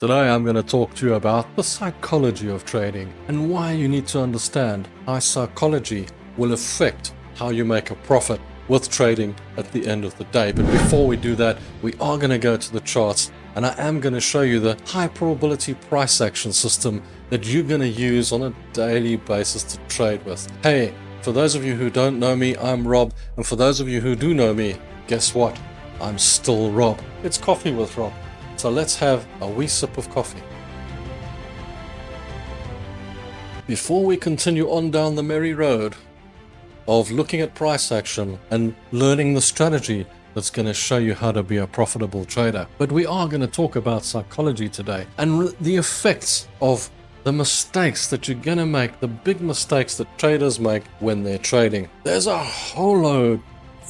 Today I'm going to talk to you about the psychology of trading and why you need to understand how psychology will affect how you make a profit with trading at the end of the day. But before we do that, we are going to go to the charts, and I am going to show you the high probability price action system that you're going to use on a daily basis to trade with. Hey, for those of you who don't know me, I'm Rob, and for those of you who do know me, guess what? I'm still Rob. It's Coffee with Rob. So let's have a wee sip of coffee. Before we continue on down the merry road of looking at price action and learning the strategy that's going to show you how to be a profitable trader, but we are going to talk about psychology today and the effects of the mistakes that you're going to make, the big mistakes that traders make when they're trading. There's a whole load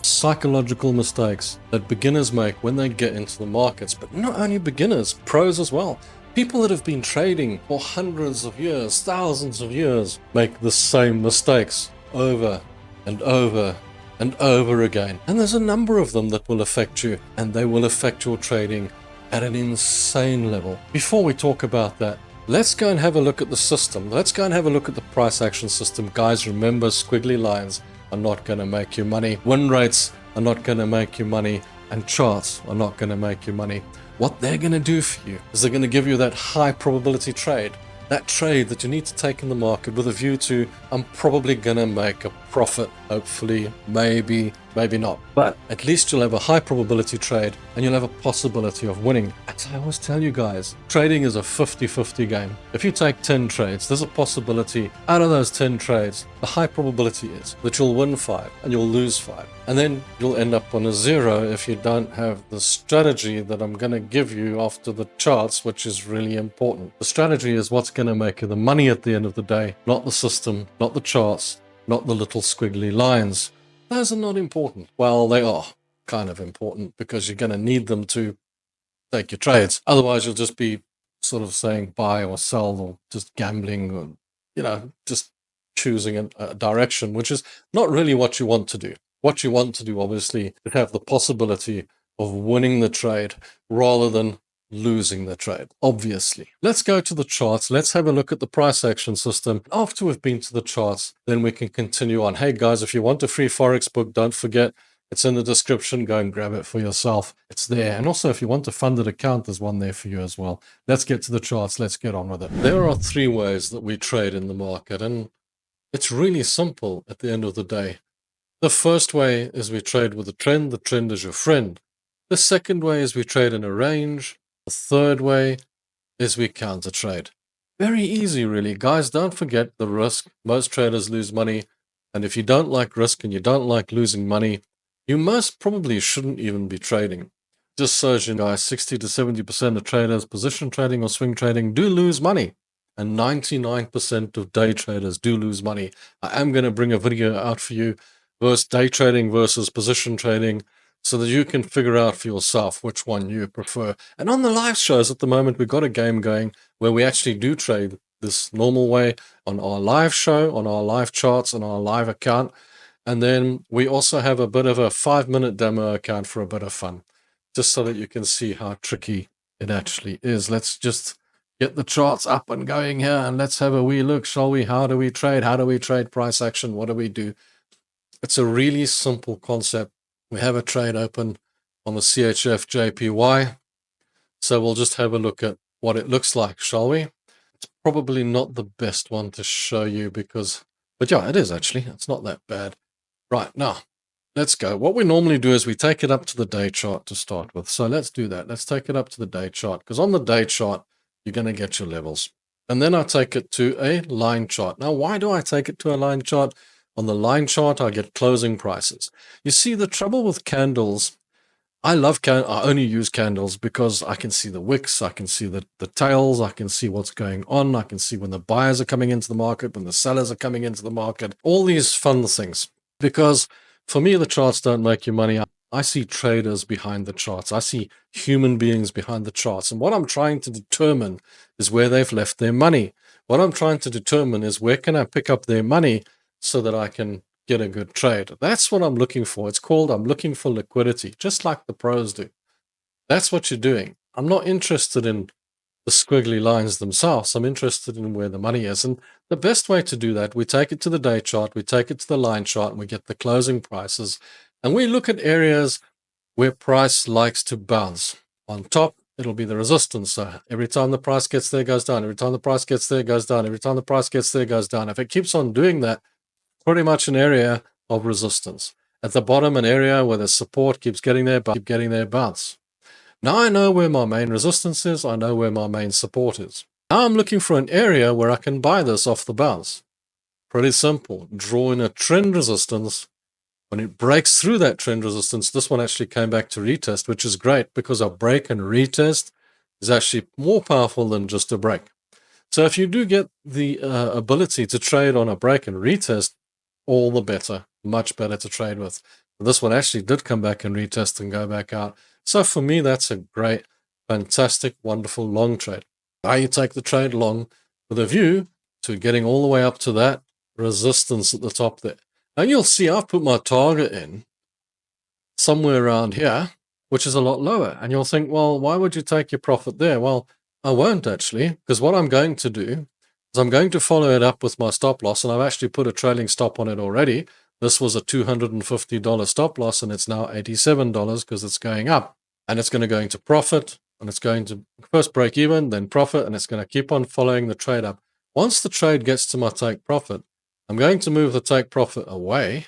psychological mistakes that beginners make when they get into the markets, but not only beginners, pros as well. People that have been trading for hundreds of years, thousands of years, make the same mistakes over and over and over again. And there's a number of them that will affect you, and they will affect your trading at an insane level. Before we talk about that, let's go and have a look at the system. Let's go and have a look at the price action system. Guys, remember, squiggly lines are not going to make you money. Win rates are not going to make you money, and charts are not going to make you money. What they're going to do for you is they're going to give you that high probability trade, that trade that you need to take in the market with a view to, I'm probably going to make a profit, hopefully, maybe not. But at least you'll have a high probability trade and you'll have a possibility of winning. As I always tell you guys, trading is a 50-50 game. If you take 10 trades, there's a possibility out of those 10 trades, the high probability is that you'll win 5 and you'll lose 5. And then you'll end up on a 0 if you don't have the strategy that I'm going to give you after the charts, which is really important. The strategy is what's going to make you the money at the end of the day, not the system, not the charts, not the little squiggly lines. Those are not important. Well, they are kind of important because you're going to need them to take your trades. Otherwise, you'll just be sort of saying buy or sell or just gambling or, just choosing a direction, which is not really what you want to do. What you want to do, obviously, is have the possibility of winning the trade rather than losing the trade, obviously. Let's go to the charts. Let's have a look at the price action system. After we've been to the charts, then we can continue on. Hey guys, if you want a free Forex book, don't forget, it's in the description. Go and grab it for yourself. It's there. And also, if you want a funded account, there's one there for you as well. Let's get to the charts. Let's get on with it. There are 3 ways that we trade in the market, and it's really simple at the end of the day. The first way is we trade with a trend. The trend is your friend. The second way is we trade in a range. The third way is we counter trade. Very easy, really. Guys, don't forget the risk. Most traders lose money. And if you don't like risk and you don't like losing money, you most probably shouldn't even be trading. Just so as you know, guys, 60 to 70% of traders, position trading or swing trading, do lose money. And 99% of day traders do lose money. I am going to bring a video out for you versus day trading versus position trading, so that you can figure out for yourself which one you prefer. And on the live shows at the moment, we've got a game going where we actually do trade this normal way on our live show, on our live charts, on our live account. And then we also have a bit of a 5-minute demo account for a bit of fun, just so that you can see how tricky it actually is. Let's just get the charts up and going here, and let's have a wee look, shall we? How do we trade? How do we trade price action? What do we do? It's a really simple concept. We have a trade open on the CHF JPY. So we'll just have a look at what it looks like, shall we? It's probably not the best one to show you but yeah, it is actually. It's not that bad. Right, now, let's go. What we normally do is we take it up to the day chart to start with. So let's do that. Let's take it up to the day chart, because on the day chart, you're going to get your levels. And then I take it to a line chart. Now, why do I take it to a line chart? On the line chart, I get closing prices. You see, the trouble with candles, I only use candles because I can see the wicks, I can see the tails, I can see what's going on, I can see when the buyers are coming into the market, when the sellers are coming into the market, all these fun things. Because for me, the charts don't make you money. I see traders behind the charts. I see human beings behind the charts. And what I'm trying to determine is where they've left their money. What I'm trying to determine is where can I pick up their money so that I can get a good trade. That's what I'm looking for. It's called I'm looking for liquidity, just like the pros do. That's what you're doing. I'm not interested in the squiggly lines themselves. I'm interested in where the money is. And the best way to do that, we take it to the day chart, we take it to the line chart, and we get the closing prices. And we look at areas where price likes to bounce. On top, it'll be the resistance. So every time the price gets there, it goes down. Every time the price gets there, it goes down. Every time the price gets there, it goes down. If it keeps on doing that, pretty much an area of resistance. At the bottom, an area where the support keeps getting there, bounce. Now I know where my main resistance is. I know where my main support is. Now I'm looking for an area where I can buy this off the bounce. Pretty simple. Draw in a trend resistance. When it breaks through that trend resistance, this one actually came back to retest, which is great because a break and retest is actually more powerful than just a break. So if you do get the ability to trade on a break and retest, all the better, much better to trade with. This one actually did come back and retest and go back out. So for me, that's a great, fantastic, wonderful long trade. Now you take the trade long with a view to getting all the way up to that resistance at the top there. Now you'll see I've put my target in somewhere around here, which is a lot lower. And you'll think, well, why would you take your profit there? Well, I won't actually, because what I'm going to do is I'm going to follow it up with my stop loss, and I've actually put a trailing stop on it already. This was a $250 stop loss, and it's now $87 because it's going up. And it's going to go into profit, and it's going to first break even, then profit, and it's going to keep on following the trade up. Once the trade gets to my take profit, I'm going to move the take profit away,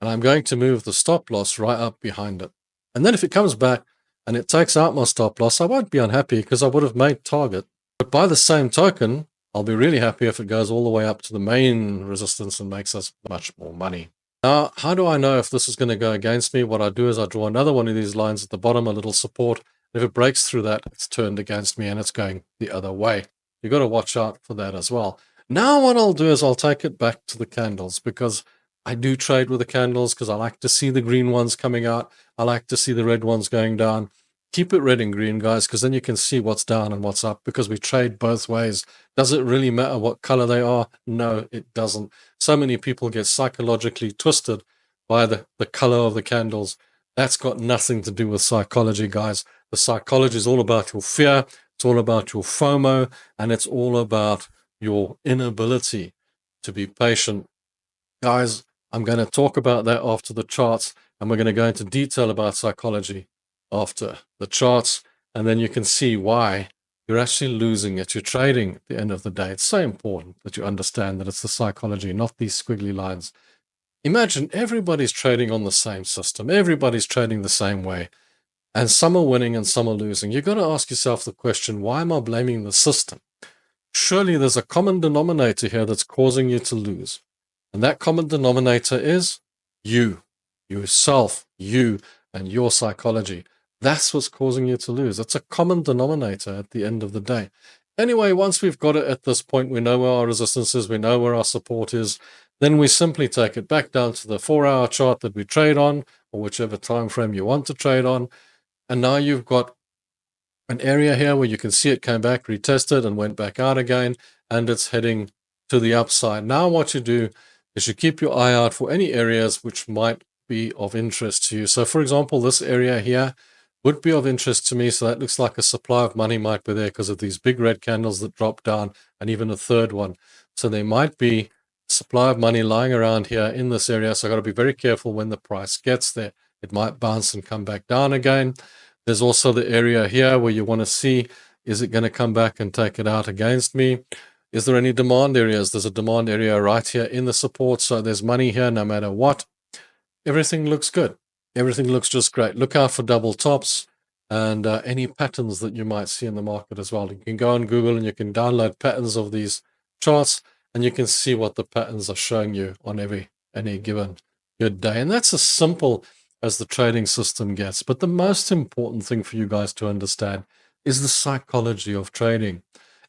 and I'm going to move the stop loss right up behind it. And then if it comes back and it takes out my stop loss, I won't be unhappy because I would have made target. But by the same token, I'll be really happy if it goes all the way up to the main resistance and makes us much more money. Now, how do I know if this is going to go against me? What I do is I draw another one of these lines at the bottom, a little support. If it breaks through that, it's turned against me and it's going the other way. You've got to watch out for that as well. Now what I'll do is I'll take it back to the candles, because I do trade with the candles because I like to see the green ones coming out. I like to see the red ones going down. Keep it red and green, guys, because then you can see what's down and what's up, because we trade both ways. Does it really matter what color they are? No, it doesn't. So many people get psychologically twisted by the color of the candles. That's got nothing to do with psychology, guys. The psychology is all about your fear. It's all about your FOMO, and it's all about your inability to be patient. Guys, I'm going to talk about that after the charts, and we're going to go into detail about psychology after the charts, and then you can see why you're actually losing it. You're trading at the end of the day. It's so important that you understand that it's the psychology, not these squiggly lines. Imagine everybody's trading on the same system. Everybody's trading the same way, and some are winning and some are losing. You've got to ask yourself the question, why am I blaming the system? Surely there's a common denominator here that's causing you to lose. And that common denominator is you, yourself, you, and your psychology. That's what's causing you to lose. It's a common denominator at the end of the day. Anyway, once we've got it at this point, we know where our resistance is, we know where our support is, then we simply take it back down to the 4-hour chart that we trade on, or whichever time frame you want to trade on. And now you've got an area here where you can see it came back, retested, and went back out again, and it's heading to the upside. Now what you do is you keep your eye out for any areas which might be of interest to you. So for example, this area here would be of interest to me. So that looks like a supply of money might be there because of these big red candles that drop down, and even a third one. So there might be supply of money lying around here in this area. So I've got to be very careful when the price gets there. It might bounce and come back down again. There's also the area here where you want to see, is it going to come back and take it out against me? Is there any demand areas? There's a demand area right here in the support. So there's money here no matter what. Everything looks good. Everything looks just great. Look out for double tops and any patterns that you might see in the market as well. You can go on Google and you can download patterns of these charts, and you can see what the patterns are showing you on any given good day. And that's as simple as the trading system gets. But the most important thing for you guys to understand is the psychology of trading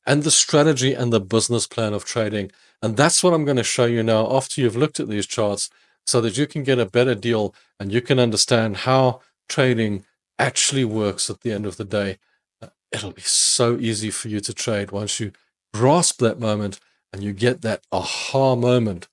and the strategy and the business plan of trading. And that's what I'm going to show you now after you've looked at these charts, so that you can get a better deal and you can understand how trading actually works at the end of the day. It'll be so easy for you to trade once you grasp that moment and you get that aha moment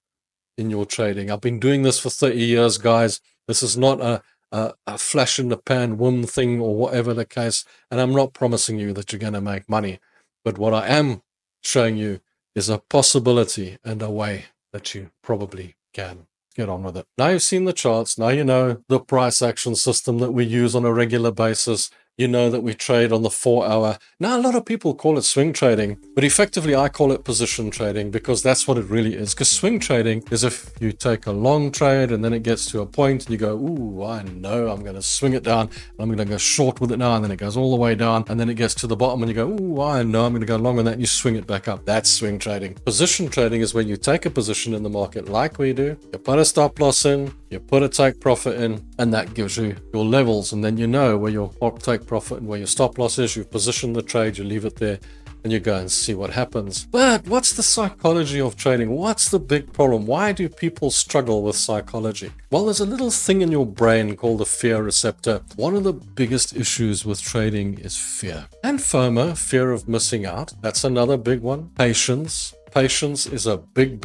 in your trading. I've been doing this for 30 years, guys. This is not a flash in the pan whim thing or whatever the case. And I'm not promising you that you're going to make money. But what I am showing you is a possibility and a way that you probably can get on with it. Now you've seen the charts. Now you know the price action system that we use on a regular basis. You know that we trade on the 4-hour. Now, a lot of people call it swing trading, but effectively I call it position trading because that's what it really is. Because swing trading is if you take a long trade and then it gets to a point and you go, ooh, I know I'm going to swing it down and I'm going to go short with it now, and then it goes all the way down and then it gets to the bottom and you go, ooh, I know I'm going to go long on that, and you swing it back up. That's swing trading. Position trading is when you take a position in the market like we do, you put a stop loss in, you put a take profit in, and that gives you your levels, and then you know where your take profit and where your stop loss is. You've positioned the trade, you leave it there, and you go and see what happens. But what's the psychology of trading? What's the big problem? Why do people struggle with psychology? Well, there's a little thing in your brain called the fear receptor. One of the biggest issues with trading is fear. And FOMO, fear of missing out. That's another big one. Patience. Patience is a big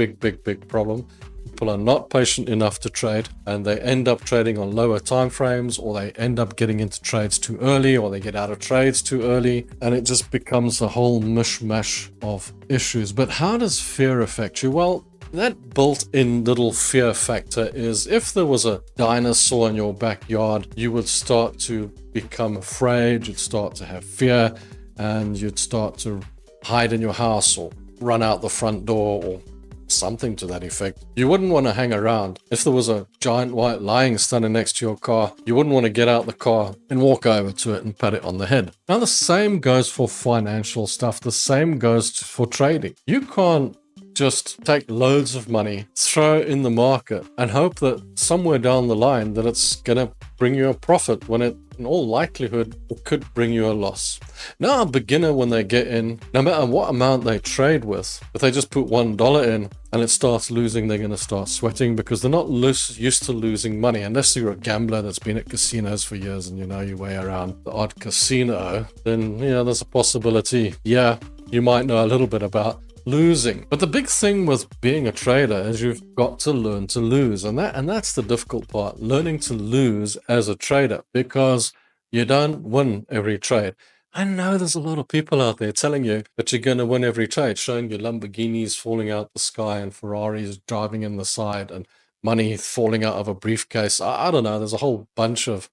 problem. People are not patient enough to trade, and they end up trading on lower time frames, or they end up getting into trades too early, or they get out of trades too early, and it just becomes a whole mishmash of issues. But how does fear affect you? Well, that built-in little fear factor is if there was a dinosaur in your backyard, you would start to become afraid, you'd start to have fear, and you'd start to hide in your house or run out the front door or something to that effect. You wouldn't want to hang around. If there was a giant white lion standing next to your car, you wouldn't want to get out the car and walk over to it and pat it on the head. Now, the same goes for financial stuff. The same goes for trading. You can't just take loads of money, throw it in the market, and hope that somewhere down the line that it's going to bring you a profit when it, in all likelihood, it could bring you a loss. Now, a beginner, when they get in, no matter what amount they trade with, if they just put $1 in and it starts losing, they're going to start sweating because they're not used to losing money. Unless you're a gambler that's been at casinos for years and you know your way around the odd casino, then, you know, there's a possibility, yeah, you might know a little bit about losing. But the big thing with being a trader is you've got to learn to lose, and that's the difficult part, learning to lose as a trader, because you don't win every trade. I know there's a lot of people out there telling you that you're going to win every trade, showing you Lamborghinis falling out the sky and Ferraris driving in the side and money falling out of a briefcase. I don't know, there's a whole bunch of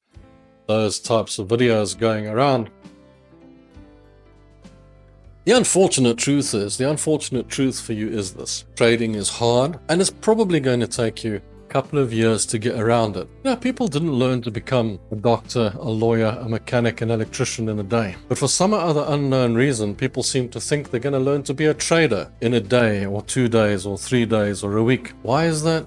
those types of videos going around. The unfortunate truth for you is this. Trading is hard, and it's probably going to take you a couple of years to get around it. Now, people didn't learn to become a doctor, a lawyer, a mechanic, an electrician in a day. But for some other unknown reason, people seem to think they're going to learn to be a trader in a day, or 2 days, or 3 days, or a week. Why is that?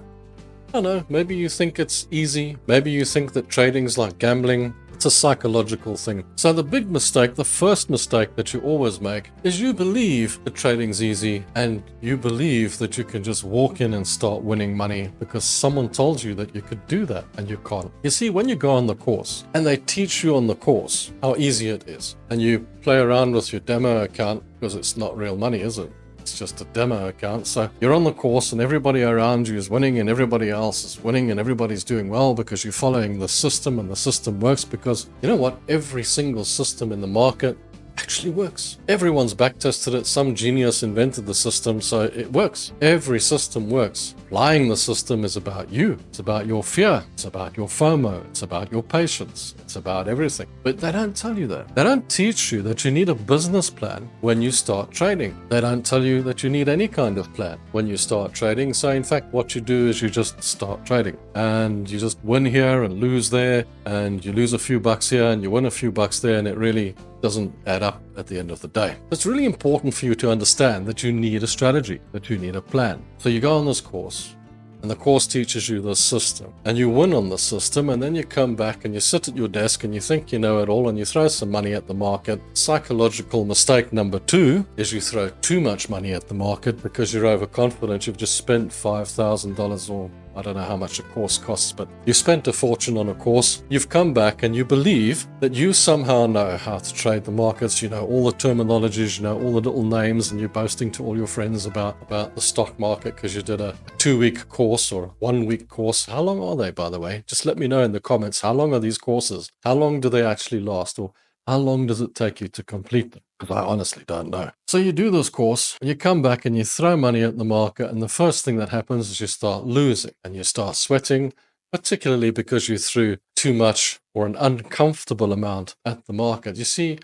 I don't know. Maybe you think it's easy. Maybe you think that trading's like gambling. It's a psychological thing. So the big mistake, the first mistake that you always make, is you believe that trading's easy and you believe that you can just walk in and start winning money because someone told you that you could do that, and you can't. You see, when you go on the course and they teach you on the course how easy it is, and you play around with your demo account, because it's not real money, is it? It's just a demo account. So you're on the course and everybody around you is winning and everybody else is winning and everybody's doing well because you're following the system, and the system works because, you know what, every single system in the market actually works. Everyone's back-tested it. Some genius invented the system, so it works. Every system works. Applying the system is about you. It's about your fear. It's about your FOMO. It's about your patience. It's about everything. But they don't tell you that. They don't teach you that you need a business plan when you start trading. They don't tell you that you need any kind of plan when you start trading. So in fact, what you do is you just start trading, and you just win here and lose there, and you lose a few bucks here and you win a few bucks there, and it really doesn't add up at the end of the day. It's really important for you to understand that you need a strategy, that you need a plan. So you go on this course, and the course teaches you the system, and you win on the system, and then you come back and you sit at your desk and you think you know it all, and you throw some money at the market. Psychological mistake number 2 is you throw too much money at the market because you're overconfident. You've just spent $5,000, or I don't know how much a course costs, but you spent a fortune on a course. You've come back and you believe that you somehow know how to trade the markets. You know all the terminologies, you know all the little names, and you're boasting to all your friends about the stock market because you did a 2-week course or a 1-week course. How long are they, by the way? Just let me know in the comments. How long are these courses? How long do they actually last? Or how long does it take you to complete them? because I honestly don't know. So you do this course, and you come back and you throw money at the market, and the first thing that happens is you start losing and you start sweating, particularly because you threw too much or an uncomfortable amount at the market. You see,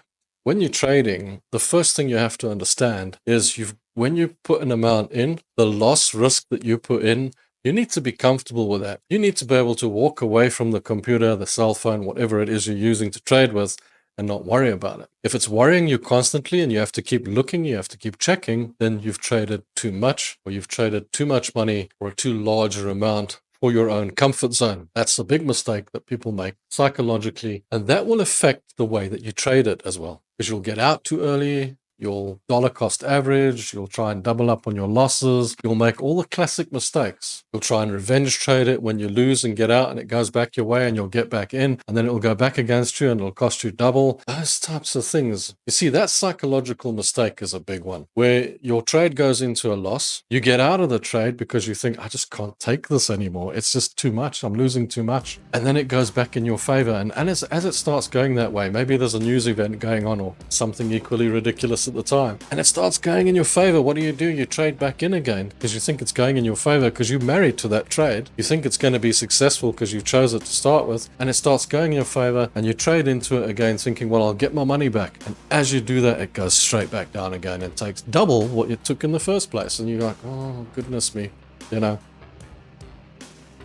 when you're trading, the first thing you have to understand is when you put an amount in, the loss risk that you put in, you need to be comfortable with that. You need to be able to walk away from the computer, the cell phone, whatever it is you're using to trade with, and not worry about it. If it's worrying you constantly and you have to keep looking, you have to keep checking, then you've traded too much, or you've traded too much money or a too larger amount for your own comfort zone. That's a big mistake that people make psychologically, and that will affect the way that you trade it as well, because you'll get out too early. You'll dollar cost average, you'll try and double up on your losses, you'll make all the classic mistakes. You'll try and revenge trade it when you lose and get out and it goes back your way and you'll get back in and then it'll go back against you and it'll cost you double. Those types of things. You see, that psychological mistake is a big one, where your trade goes into a loss. You get out of the trade because you think, I just can't take this anymore. It's just too much. I'm losing too much. And then it goes back in your favor. And as it starts going that way, maybe there's a news event going on or something equally ridiculous at the time, and it starts going in your favor. What do? You trade back in again because you think it's going in your favor because you married to that trade. You think it's going to be successful because you chose it to start with, and it starts going in your favor and you trade into it again thinking, well, I'll get my money back. And as you do that, it goes straight back down again and takes double what you took in the first place. And you're like, oh, goodness me,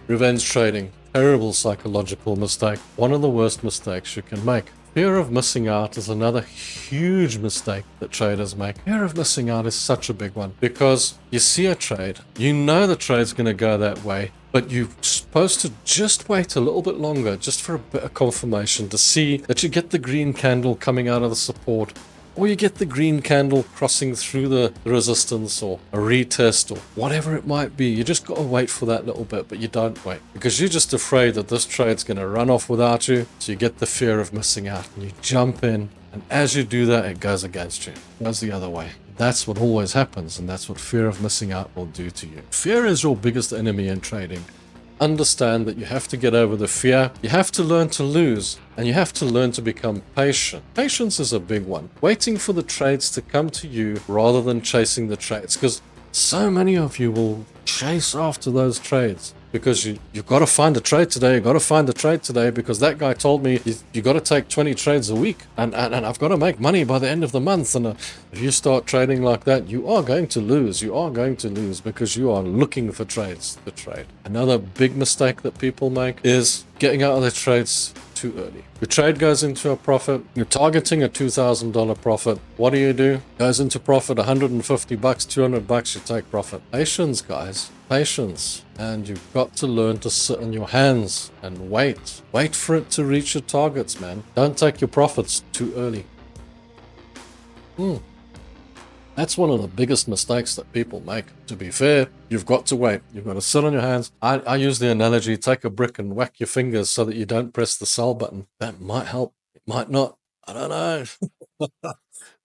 Revenge trading, terrible psychological mistake. One of the worst mistakes you can make. Fear of missing out is another huge mistake that traders make. Fear of missing out is such a big one because you see a trade, you know the trade's going to go that way, but you're supposed to just wait a little bit longer just for a bit of confirmation to see that you get the green candle coming out of the support, or you get the green candle crossing through the resistance or a retest or whatever it might be. You just got to wait for that little bit, but you don't wait because you're just afraid that this trade's going to run off without you. So you get the fear of missing out and you jump in. And as you do that, it goes against you. It goes the other way. That's what always happens. And that's what fear of missing out will do to you. Fear is your biggest enemy in trading. Understand that you have to get over the fear. You have to learn to lose, and you have to learn to become patient. Patience is a big one. Waiting for the trades to come to you rather than chasing the trades, because so many of you will chase after those trades because you've got to find a trade today. You've got to find a trade today because that guy told me you got to take 20 trades a week and I've got to make money by the end of the month. And if you start trading like that, you are going to lose. You are going to lose because you are looking for trades to trade. Another big mistake that people make is getting out of their trades too early. Your trade goes into a profit. You're targeting a $2,000 profit. What do? Goes into profit, $150, $200, you take profit. Patience, guys. Patience. And you've got to learn to sit on your hands and wait. Wait for it to reach your targets, man. Don't take your profits too early. That's one of the biggest mistakes that people make. To be fair, you've got to wait. You've got to sit on your hands. I use the analogy, take a brick and whack your fingers so that you don't press the sell button. That might help. It might not. I don't know.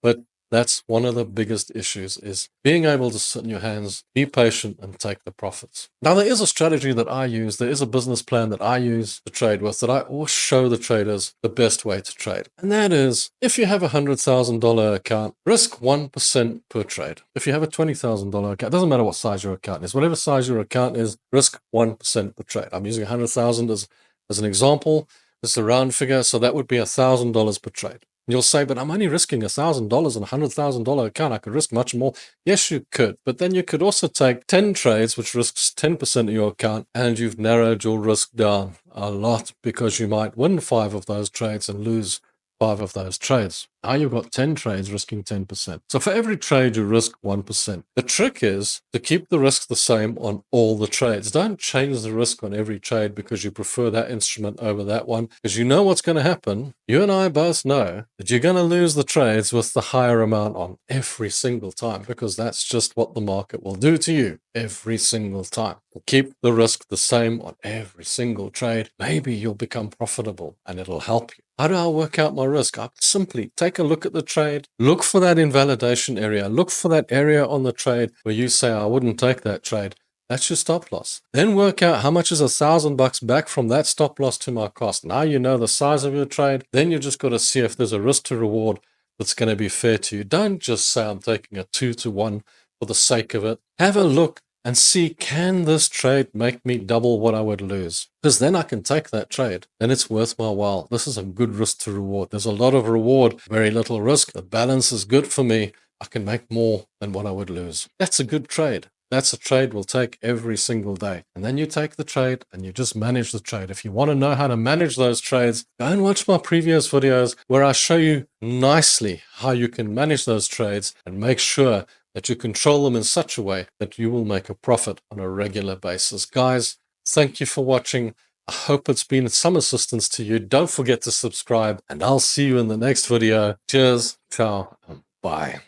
But that's one of the biggest issues, is being able to sit in your hands, be patient, and take the profits. Now, there is a strategy that I use. There is a business plan that I use to trade with that I always show the traders the best way to trade. And that is, if you have a $100,000 account, risk 1% per trade. If you have a $20,000 account, it doesn't matter what size your account is. Whatever size your account is, risk 1% per trade. I'm using 100,000 as an example. It's a round figure, so that would be $1,000 per trade. You'll say, but I'm only risking $1,000 in a $100,000 account. I could risk much more. Yes, you could. But then you could also take 10 trades, which risks 10% of your account, and you've narrowed your risk down a lot because you might win 5 of those trades and lose 5 of those trades. Now you've got 10 trades risking 10%. So for every trade, you risk 1%. The trick is to keep the risk the same on all the trades. Don't change the risk on every trade because you prefer that instrument over that one, because you know what's going to happen. You and I both know that you're going to lose the trades with the higher amount on every single time, because that's just what the market will do to you every single time. Keep the risk the same on every single trade. Maybe you'll become profitable and it'll help you. How do I work out my risk? I simply take a look at the trade, look for that invalidation area, look for that area on the trade where you say, I wouldn't take that trade. That's your stop loss. Then work out how much is $1,000 back from that stop loss to my cost. Now you know the size of your trade. Then you just got to see if there's a risk to reward that's going to be fair to you. Don't just say I'm taking a 2-to-1 for the sake of it. Have a look and see, can this trade make me double what I would lose? Because then I can take that trade and it's worth my while. This is a good risk to reward. There's a lot of reward, very little risk. The balance is good for me. I can make more than what I would lose. That's a good trade. That's a trade we'll take every single day. And then you take the trade and you just manage the trade. If you want to know how to manage those trades, go and watch my previous videos where I show you nicely how you can manage those trades and make sure that you control them in such a way that you will make a profit on a regular basis. Guys, thank you for watching. I hope it's been some assistance to you. Don't forget to subscribe and I'll see you in the next video. Cheers, ciao, and bye.